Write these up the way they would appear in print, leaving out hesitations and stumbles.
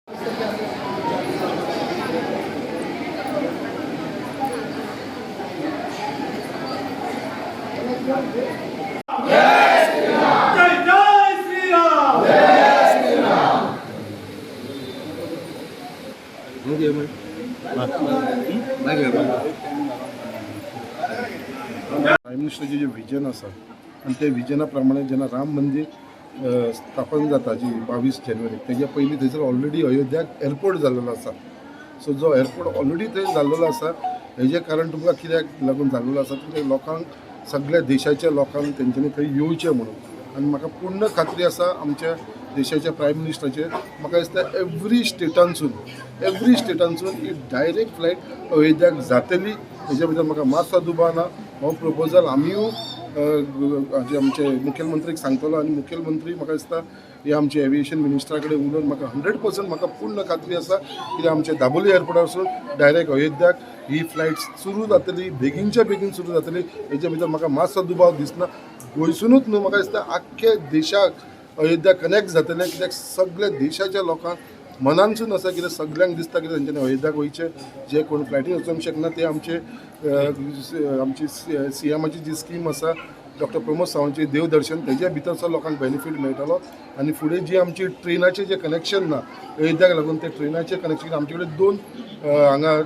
Prime मिनिस्टरचे जे vision आसा आणि ते विजना प्रमाणे जेन्ना राम मंदिर स्थापन जाता जी 22 जानेवारी तेज्या पयलीं थंयसर ऑलरेडी अयोध्याक एअरपोर्ट जाल्लो आसा. सो जो एअरपोर्ट ऑलरेडी थंय जाल्लो आसा हेजें कारण तुमकां कित्याक लागून जाल्लो आसा की लोकांक सगळ्या देशाच्या लोकांक तेंच्यांनी थंय येवचें म्हणून आनी म्हाका पूर्ण खात्री आसा आमच्या देशाच्या प्रायम मिनिस्टराचेर. म्हाका दिसता एवरी स्टेटांसून ही डायरेक्ट फ्लायट अयोध्याक जातली हेज्या भितर म्हाका मातसो दुबाव ना. हो प्रपोजल आमीय आमचे मुखेलमंत्रीक सांगतलो आनी मुखेलमंत्री म्हाका दिसता हे आमचे एविएशन मिनिस्टरा कडेन उलोवन म्हाका 100% म्हाका पूर्ण खात्री आसा की आमचे दाबोली एअरपोर्टारसून डायरेक्ट अयोध्याक ही फ्लायट सुरू जातली, बेगीनच्या बेगीन सुरू जातली हेच्या भितर म्हाका मातसो दुबाव दिसना. गोंयसूनच न्हू म्हाका दिसता आख्ख्या देशाक अयोध्या कनेक्ट जातले कित्याक सगळ्या देशाच्या लोकांक मनानसून आसा कित्याक सगळ्यांक दिसता की तेंच्यांनी अयोध्याक वयचे जे कोण फ्लायटीन वचूंक शकना ते आमची CMची जी स्कीम आसा डॉक्टर प्रमोद सावंतची देवदर्शन तेज्या भितरचो लोकांक बेनिफीट मेळटलो आनी फुडें जी आमची ट्रेनाचें जे कनेक्शन ना अयोध्याक लागून ते ट्रेनाचें कनेक्शन आमचे कडेन 2 हांगा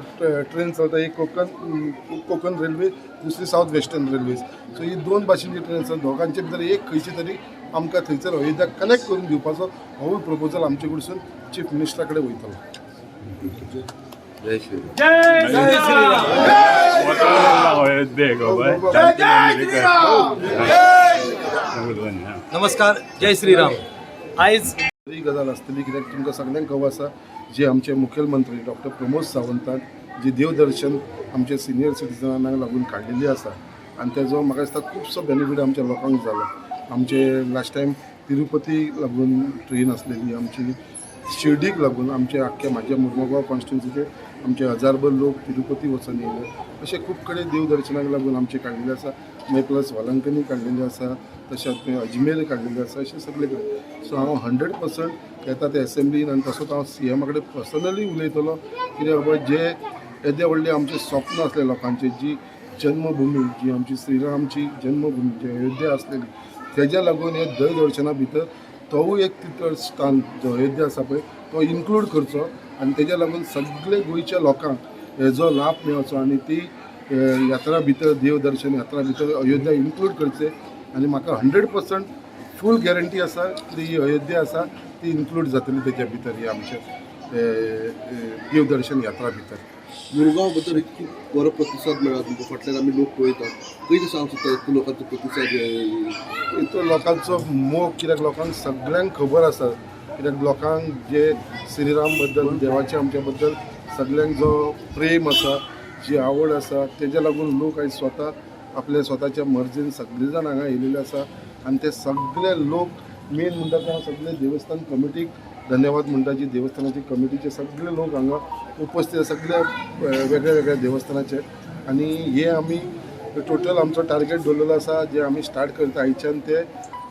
ट्रेन चलता, एक कोकण रेल्वे दुसरी सावथ वेस्टर्न रेल्वेज. सो ही 2 भाशेची ट्रेन आसा दोगांचे भितर एक खंयची तरी आमकां थंयसर अयोध्याक कनेक्ट करून दिवपाचो हो प्रपोजल आमचे कडसून चीफ मिनिस्टरा कडेन वयतलो. जय नमस्कार, जय श्रीराम. आयज ही गजाल आसतली कित्याक तुमकां सगळ्यांक खबर आसा जे आमचे मुखेलमंत्री डॉक्टर प्रमोद सावंतान जी देवदर्शन आमचे सिनियर सिटीजनांक लागून काडिल्ली आसा आनी तेजो म्हाका दिसता खुबसो बेनिफीट आमच्या लोकांक जालो. आमचे लास्ट टायम तिरुपती लागून ट्रेन आसलेली, आमची शिर्डीक लागून आमचे आख्खे म्हाज्या मुर्मुगांव कॉन्स्टिट्युन्सीचे आमचे हजारभर लोक तिरुपती वचून येयले. अशे खूब कडेन देवदर्शनाक लागून आमचे काडिल्ले आसा. मागीर प्लस वलंकनी काडिल्ले आसा, तशेंच अजमेर काडिल्ले आसा, अशे सगळे कडेन. सो हांव 100% येता ते एसेंब्लीन आनी तसोच हांव CM कडेन पर्सनली उलयतलो कित्याक बाबा जे येदे व्हडले आमचे स्वप्न आसले लोकांचे जी जन्मभुमी जी आमची श्रीरामची जन्मभुमी जी अयोध्या आसलेली तेज्या लागून हे देवदर्शना भितर तोवूय एक स्थान जो अयोध्या आसा पळय तो इन्क्लूड करचो आनी तेज्या लागून सगळे गोंयच्या लोकांक हेजो लाभ मेळचो आनी ती यात्रा भितर देवदर्शन यात्रा भितर अयोध्या इन्क्लूड करचे. आनी म्हाका 100% फूल गॅरंटी आसा की ही अयोध्या आसा ती इन्क्लूड जातली तेज्या भितर ही आमचे देवदर्शन यात्रा भितर. मुरगांव बद्दल खूप बरो प्रतिसाद मेळ्ळा तुमकां. फाटल्यान आमी लोक पळयतात कशें सांगूंक सोदता लोकांचो प्रतिसाद तो लोकांचो मोग कित्याक लोकांक सगळ्यांक खबर आसा कित्याक लोकांक जे श्रीराम बद्दल देवाच्या आमच्या बद्दल सगळ्यांक जो प्रेम आसा जी आवड आसा तेज्या लागून लोक आयज स्वता आपल्या स्वताच्या मर्जीन सगळे जाण हांगा येयलेले आसा आनी ते सगळे लोक मेन म्हणटा ते हांव सगळे देवस्थान कमिटीक धन्यवाद म्हणटा जी देवस्थानाची कमिटीचे सगळे लोक हांगा उपस्थित सगळे वेगळ्या वेगळ्या देवस्थानाचे. आनी हे आमी टोटल आमचो टार्गेट दवरलेलो आसा जे आमी स्टार्ट करता आयच्यान ते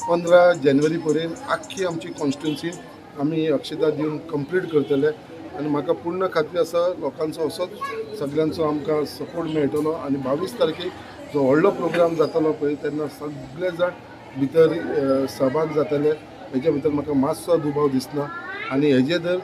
15 जानेवारी पर्यंत आख्खी आमची कॉन्स्टिट्युन्सी आमी अक्षता दिवन कंप्लीट करतले. आनी म्हाका पूर्ण खात्री आसा लोकांचो असोच सगळ्यांचो आमकां सपोर्ट मेळटलो आनी 22 तारखेक जो व्हडलो प्रोग्राम जातलो पळय तेन्ना सगळे जाण भितर सहभाग जातले. हेच्या भितर म्हाका मातसो दुबाव दिसना आनी हेजे जर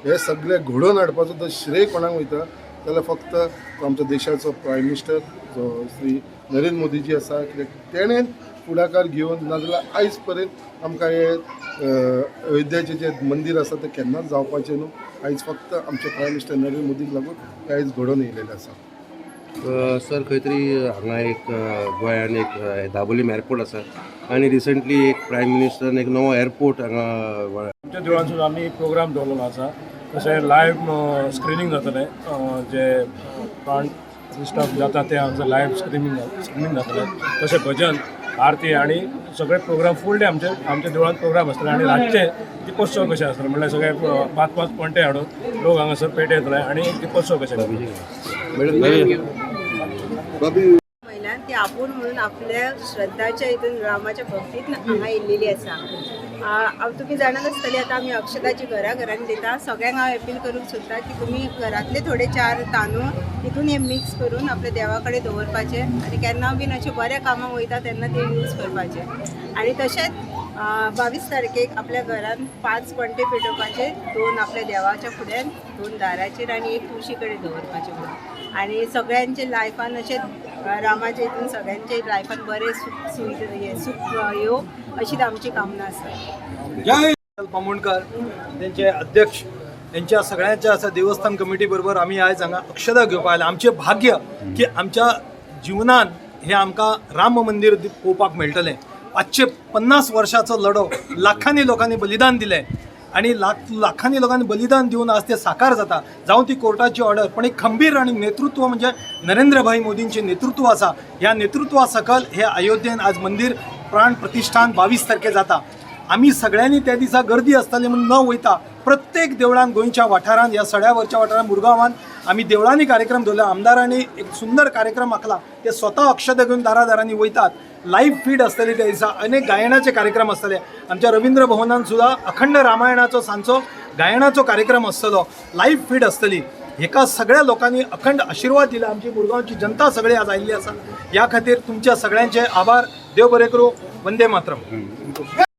हे सगळे घडोवन हाडपाचो जर श्रेय कोणाक वयता जाल्यार फक्त आमच्या देशाचो प्रायम मिनिस्टर जो श्री नरेंद्र मोदीजी आसा कित्याक तेणें फुडाकार घेवन नाजाल्यार आयज पर्यंत आमकां हे अयोध्याचें जे मंदीर आसा तें केन्नाच जावपाचें न्हू. आयज फक्त आमचे प्रायम मिनिस्टर नरेंद्र मोदीक लागून ते आयज घडोवन येयलेलें आसा. सर खंय तरी हांगा एक गोंयान एक दाबोलीम एअरपोर्ट आसा आनी रिसंटली एक प्रायम मिनिस्टरान एक नवो एअरपोर्ट हांगा आमच्या देवळांसून आमी प्रोग्राम दवरलेलो आसा. तशें लायव्ह स्क्रिनींग जातलें जे प्राण प्रतिश्ठा जाता ते आमचं लायव्ह स्क्रिनींग जातलें. तशें भजन आरती आनी सगळे प्रोग्राम फूल डे आमच्या देवळांत प्रोग्राम आसतले आनी रातचे दिपोत्सव कशें आसतले म्हणल्यार सगळे 5-5 पणटे हाडून लोक हांगासर पेटे येतले आनी दिपोत्सव कशें महिलांक ती आपूण म्हणून आपल्या श्रद्धाच्या हितून रामाच्या भक्तीत हांगा येयलेली आसा. तुम्ही जाणत आसतले आता आमी अक्षताची घराघरांनी दिता. सगळ्यांक हांव अपील करूंक सोदता की तुमी घरातले थोडे 4 तांदूळ तितून हे मिक्स करून आपल्या देवा कडेन दवरपाचे आनी केन्ना बीन अशें बऱ्या कामाक वयता तेन्ना ते यूज करपाचे. आनी तशेंच 22 तारखेक आपल्या घरान 5 पणटे पेटोवपाचे, 2 आपल्या देवाच्या फुड्यान, 2 दाराचेर आनी 1 तुळशी कडेन दवरपाचे म्हणून. आनी सगळ्यांचे लायफान अशें रामाच्या हितून सगळ्यांचे लायफान बरें सूख येवं अशीच आमची कामना आसा. जय पामोणकर त्यांचे अध्यक्ष यांच्या सगळ्यांच्या असं देवस्थान कमिटी बरोबर आम्ही आयज हांगा अक्षता घेवपाक आयला. आमचें भाग्य की आमच्या जिवनान हे आमकां राम मंदिर पळोवपाक मेळटलें. 550 वर्षाचो लढो, लाखांनी लोकांनी बलिदान दिलें आणि लाखांनी लोकांनी बलिदान दिवन आज ते साकार जाता. जावं ती कोर्टाची ऑर्डर, पण एक खंबीर आणि नेतृत्व म्हणजे नरेंद्रभाई मोदींचे नेतृत्व आसा. ह्या नेतृत्वा सकल हे अयोध्येन आज मंदिर प्राण प्रतिष्ठान 22 तारखे जाता. आम्ही सगळ्यांनी त्या दिसा गर्दी आसतली म्हणून न वयता प्रत्येक देवळान गोंयच्या वाठारांत, ह्या सड्यावरच्या वाठारांत, मुरगांवान आम्ही देवळांनी कार्यक्रम दवरला. आमदारांनी एक सुंदर कार्यक्रम आखला. ते स्वता अक्षता घेऊन दारादारांनी वयतात. लाईव्ह फीड असतले त्या दिसा, अनेक गायनाचे कार्यक्रम असतले. आमच्या रवींद्र भवनान सुद्धा अखंड रामायणाचो सांचो गायनाचो कार्यक्रम आसतलो, लाईव्ह फीड असतली. हेका सगळ्या लोकांनी अखंड आशीर्वाद दिला. आमची मुरगांवची जनता सगळी आज आयिल्ली आसा. ह्या खातीर तुमच्या सगळ्यांचे आभार. देव बरें करूं. वंदे मातरम.